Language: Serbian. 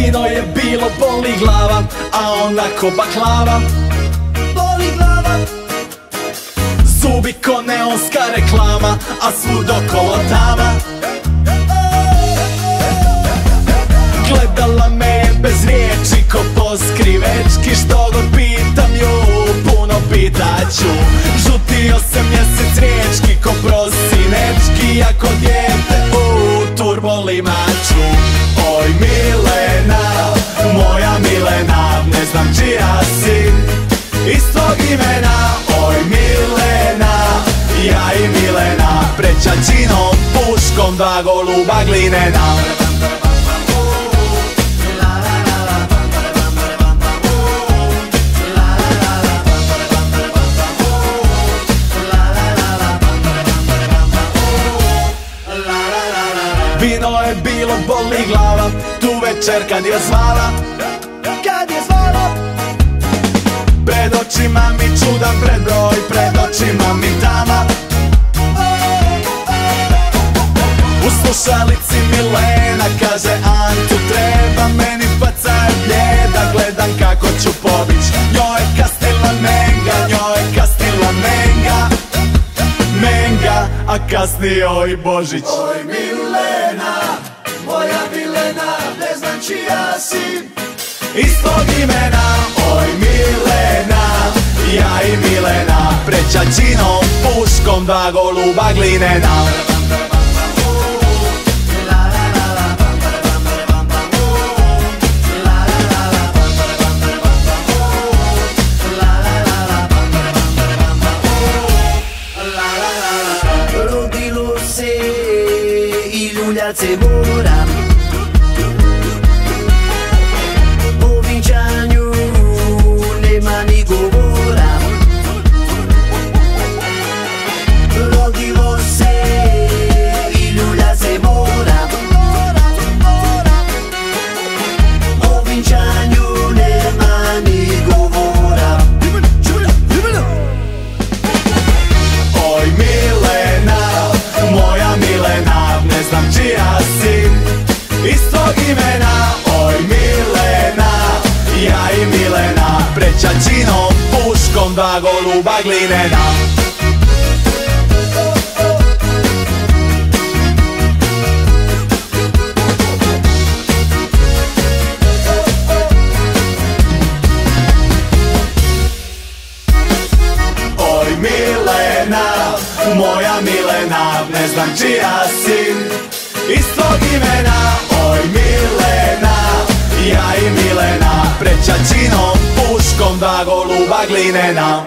Vino je bilo, boli glava, a onako baklava. Boli glava. Zubi ko neonska reklama, a svud okolo tama. Gledala me je bez riječi ko poskrivečki, što god pitam ju, puno pitaću. Žutio se mjesec riječki ko prosinečki, ako dijete u turbolimaču. Oj Milena, moja Milena, ne znam čija si iz tvog imena. Oj Milena, ja i Milena, pred ćaćinom puškom dva goluba glinena. Vino je bilo, boli glava, tu večer kad je zvala. Kad je zvala. Pred očima mi čudan predbroj, pred očima mi tama. U slušalici Milena kaže: Antu, treba meni pacaj bljeda, gledam kako ću pobić. Njoj je kasnila menga, njoj je kasnila menga, menga, a kasnio i Božić. Oj Milena, moja Milena, ne znam čija si iz tvog imena. Oj Milena, ja i Milena, pred ćaćinom puškom dva goluba glinena. Rodilo se i ljuljat se mora, o vinčanju nema ni govora. Rodilo se i ljuljat se mora, o vinčanju nema ni govora. Oj Milena, moja Milena, ne znam čija si iz tvog imena. Oj Milena, ja i Milena, pred ćaćinom puškom dva goluba glinena. Oj Milena, moja Milena, ne znam čija si iz tvog imena. Oj Milena, ja i Milena, pred ćaćinom puškom dva goluba glinena.